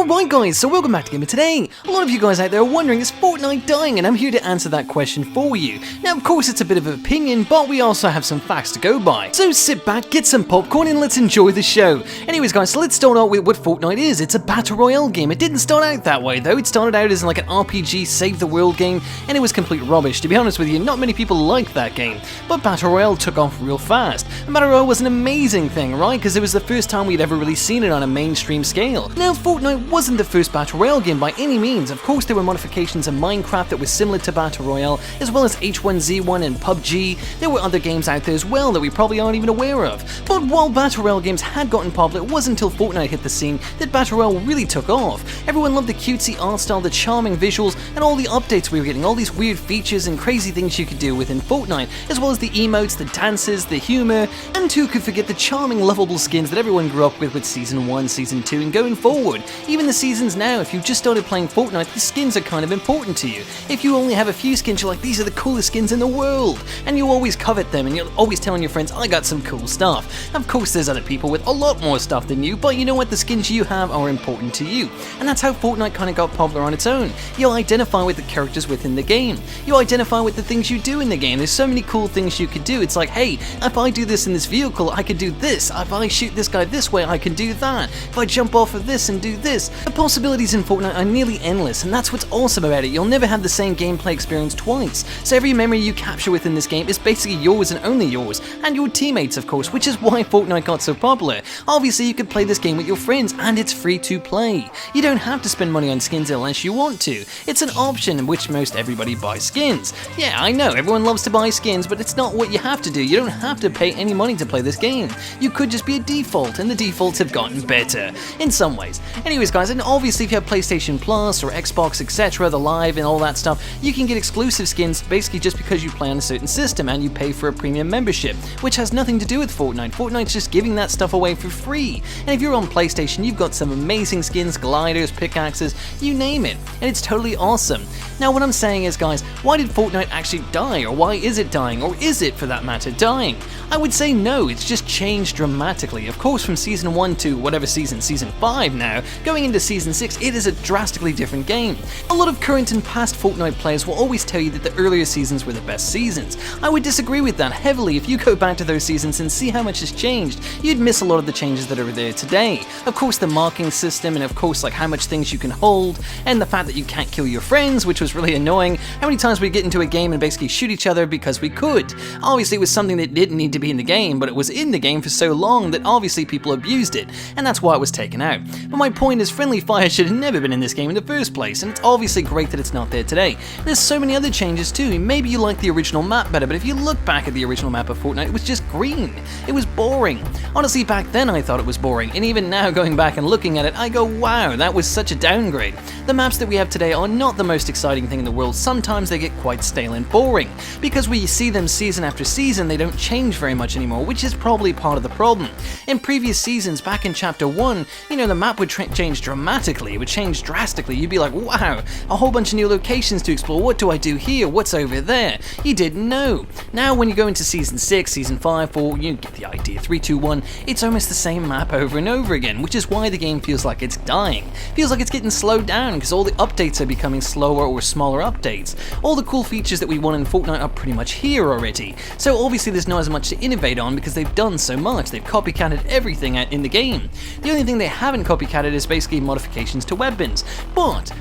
Alright guys, so welcome back to Gamer Today. A lot of you guys out there are wondering, is Fortnite dying? And I'm here to answer that question for you. Now of course it's a bit of an opinion, but we also have some facts to go by. So sit back, get some popcorn and let's enjoy the show. Anyways guys, so let's start out with what Fortnite is. It's a Battle Royale game. It didn't start out that way though. It started out as like an RPG save the world game, and it was complete rubbish. To be honest with you, not many people liked that game. But Battle Royale took off real fast. And Battle Royale was an amazing thing, right? Because it was the first time we'd ever really seen it on a mainstream scale. Now Fortnite wasn't the first Battle Royale game by any means. Of course there were modifications in Minecraft that were similar to Battle Royale, as well as H1Z1 and PUBG. There were other games out there as well that we probably aren't even aware of. But while Battle Royale games had gotten popular, it wasn't until Fortnite hit the scene that Battle Royale really took off. Everyone loved the cutesy art style, the charming visuals, and all the updates we were getting, all these weird features and crazy things you could do within Fortnite, as well as the emotes, the dances, the humor, and who could forget the charming, lovable skins that everyone grew up with Season 1, Season 2, and going forward. Even the seasons now, if you've just started playing Fortnite, the skins are kind of important to you. If you only have a few skins, you're like, these are the coolest skins in the world, and you always covet them, and you're always telling your friends, I got some cool stuff. Of course there's other people with a lot more stuff than you, but you know what, the skins you have are important to you. And that's how Fortnite kind of got popular on its own. You identify with the characters within the game. You identify with the things you do in the game. There's so many cool things you could do. It's like, hey, if I do this in this vehicle, I could do this. If I shoot this guy this way, I can do that. If I jump off of this and do this. The possibilities in Fortnite are nearly endless, and that's what's awesome about it. You'll never have the same gameplay experience twice. So every memory you capture within this game is basically yours and only yours, and your teammates of course, which is why Fortnite got so popular. Obviously you could play this game with your friends, and it's free to play. You don't have to spend money on skins unless you want to. It's an option in which most everybody buys skins. Yeah, I know, everyone loves to buy skins, but it's not what you have to do. You don't have to pay any money to play this game. You could just be a default, and the defaults have gotten better, in some ways. Anyways guys, and obviously if you have PlayStation Plus or Xbox, etc., the Live and all that stuff, you can get exclusive skins basically just because you play on a certain system and you pay for a premium membership, which has nothing to do with Fortnite. Fortnite's just giving that stuff away for free. And if you're on PlayStation, you've got some amazing skins, gliders, pickaxes, you name it, and it's totally awesome. Now what I'm saying is guys, why did Fortnite actually die, or why is it dying, or is it for that matter dying? I would say no, it's just changed dramatically. Of course from Season 1 to whatever Season 5 now, going into Season 6, it is a drastically different game. A lot of current and past Fortnite players will always tell you that the earlier seasons were the best seasons. I would disagree with that heavily. If you go back to those seasons and see how much has changed, you'd miss a lot of the changes that are there today. Of course the marking system, and of course like how much things you can hold, and the fact that you can't kill your friends, which was really annoying. How many times we get into a game and basically shoot each other because we could. Obviously it was something that didn't need to be in the game, but it was in the game for so long that obviously people abused it, and that's why it was taken out. But my point is, friendly fire should have never been in this game in the first place, and it's obviously great that it's not there today. There's so many other changes too. Maybe you like the original map better, but if you look back at the original map of Fortnite, it was just green. It was boring. Honestly, back then I thought it was boring, and even now going back and looking at it, I go, wow, that was such a downgrade. The maps that we have today are not the most exciting thing in the world. Sometimes they get quite stale and boring. Because we see them season after season, they don't change very much anymore, which is probably part of the problem. In previous seasons, back in Chapter 1, you know, the map would change dramatically. It would change drastically. You'd be like, wow, a whole bunch of new locations to explore. What do I do here? What's over there? You didn't know. Now when you go into Season 6, Season 5, 4, you get the idea, 3, 2, 1, it's almost the same map over and over again, which is why the game feels like it's dying. Feels like it's getting slowed down because all the updates are becoming slower or smaller updates. All the cool features that we want in Fortnite are pretty much here already. So obviously there's not as much to innovate on because they've done so much. They've copycatted everything in the game. The only thing they haven't copycatted is basically modifications to weapons. But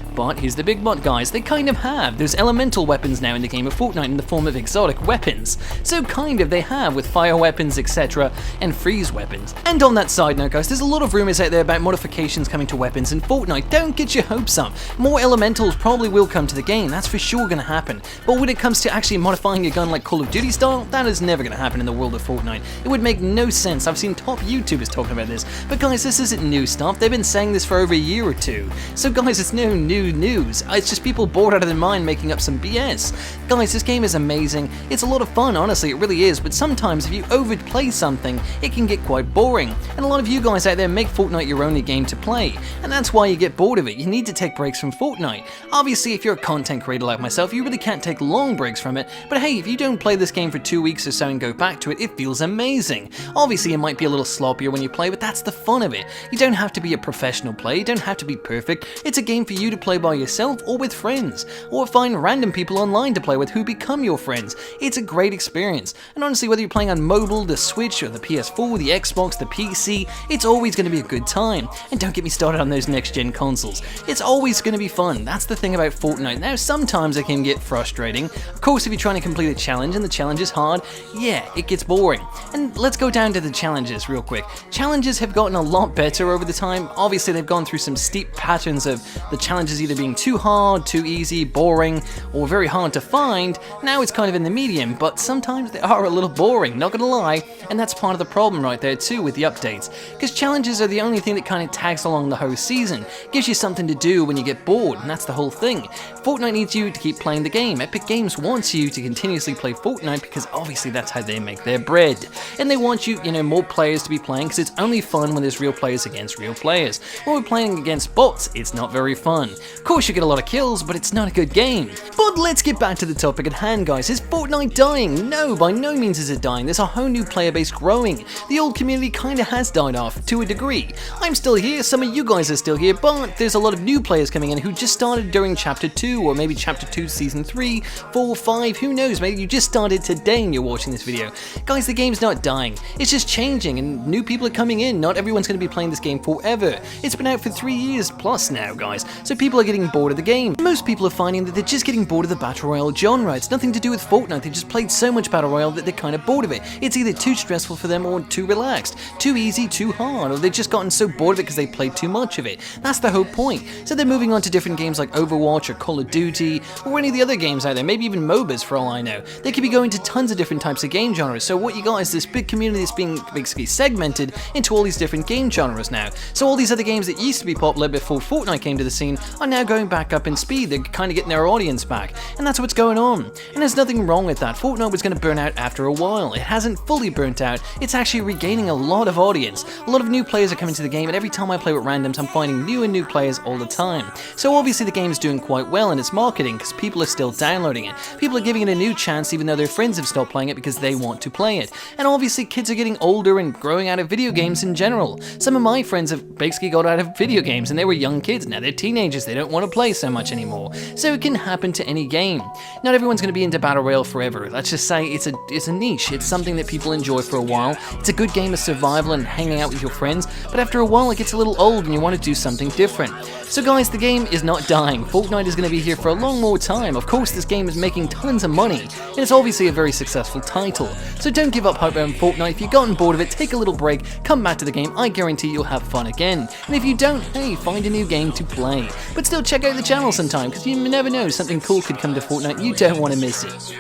here's the big but guys, they kind of have. There's elemental weapons now in the game of Fortnite in the form of exotic weapons. So kind of they have with fire weapons, etc. and freeze weapons. And on that side note guys, there's a lot of rumors out there about modifications coming to weapons in Fortnite. Don't get your hopes up. More elementals probably will come to the game, that's for sure gonna happen. But when it comes to actually modifying a gun like Call of Duty style, that is never gonna happen in the world of Fortnite. It would make no sense. I've seen top YouTubers talking about this. But guys, this isn't new stuff. They've been saying this for over a year or two. So guys, it's no new news. It's just people bored out of their mind making up some BS. Guys, this game is amazing. It's a lot of fun, honestly, it really is. But sometimes if you overplay something, it can get quite boring. And a lot of you guys out there make Fortnite your only game to play. And that's why you get bored of it. You need to take breaks from Fortnite. Obviously, if you're a content creator like myself, you really can't take long breaks from it. But hey, if you don't play this game for 2 weeks or so and go back to it, it feels amazing. Obviously, it might be a little sloppier when you play, but that's the fun of it. You don't have to be a professional player. play. You don't have to be perfect. It's a game for you to play by yourself or with friends, or find random people online to play with who become your friends. It's a great experience, and honestly, whether you're playing on mobile, the Switch, or the PS4, the Xbox, the PC, it's always going to be a good time. And don't get me started on those next-gen consoles. It's always going to be fun. That's the thing about Fortnite. Now, sometimes it can get frustrating. Of course, if you're trying to complete a challenge and the challenge is hard, yeah, it gets boring. And let's go down to the challenges real quick. Challenges have gotten a lot better over the time. Obviously, they've gone through some steep patterns of the challenges either being too hard, too easy, boring, or very hard to find. Now it's kind of in the medium, but sometimes they are a little boring, not gonna lie, and that's part of the problem right there too with the updates. Because challenges are the only thing that kind of tags along the whole season, gives you something to do when you get bored, and that's the whole thing. Fortnite needs you to keep playing the game. Epic Games wants you to continuously play Fortnite because obviously that's how they make their bread. And they want you, more players to be playing because it's only fun when there's real players against real players. When we're playing against bots, it's not very fun. Of course you get a lot of kills, but it's not a good game. But let's get back to the topic at hand, guys. Is Fortnite dying? No, by no means is it dying. There's a whole new player base growing. The old community kinda has died off to a degree. I'm still here, some of you guys are still here, but there's a lot of new players coming in who just started during Chapter 2, or maybe Chapter 2 Season 3, 4, 5, who knows, maybe you just started today and you're watching this video. Guys, the game's not dying, it's just changing and new people are coming in. Not everyone's going to be playing this game forever. It's been out for 3 years plus now, guys, so people are getting bored of the game. Most people are finding that they're just getting bored of the Battle Royale genre. It's nothing to do with Fortnite, they just played so much Battle Royale that they're kind of bored of it. It's either too stressful for them or too relaxed, too easy, too hard, or they've just gotten so bored of it because they played too much of it. That's the whole point. So they're moving on to different games like Overwatch or Call of Duty, or any of the other games out there, maybe even MOBAs for all I know. They could be going to tons of different types of game genres, so what you got is this big community that's being basically segmented into all these different game genres now. So all these other games that used to be popular before Fortnite came to the scene are now going back up in speed. They're kind of getting their audience back, and that's what's going on. And there's nothing wrong with that. Fortnite was going to burn out after a while. It hasn't fully burnt out. It's actually regaining a lot of audience. A lot of new players are coming to the game, and every time I play with randoms, I'm finding new and new players all the time. So obviously the game is doing quite well in its marketing because people are still downloading it. People are giving it a new chance even though their friends have stopped playing it because they want to play it. And obviously kids are getting older and growing out of video games in general. Some of my friends have basically got out of video games and they were young kids. Now they're teenagers, they don't want to play so much anymore. So it can happen to any game. Not everyone's going to be into Battle Royale forever. Let's just say it's a niche. It's something that people enjoy for a while. It's a good game of survival and hanging out with your friends, but after a while it gets a little old and you want to do something different. So guys, the game is not dying. Fortnite is going to be here for a long more time. Of course, this game is making tons of money, and it's obviously a very successful title. So don't give up hope on Fortnite. If you've gotten bored of it, take a little break, come back to the game. I guarantee you'll have fun again. And if you don't, hey, find a new game to play. But still check out the channel sometime, because you never know, something cool could come to Fortnite. You don't want to miss it.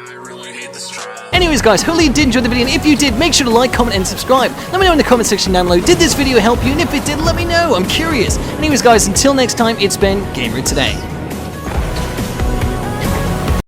Anyways guys, hopefully you did enjoy the video, and if you did, make sure to like, comment, and subscribe. Let me know in the comment section down below, did this video help you? And if it did, let me know, I'm curious. Anyways guys, until next time, it's been Gamer Today.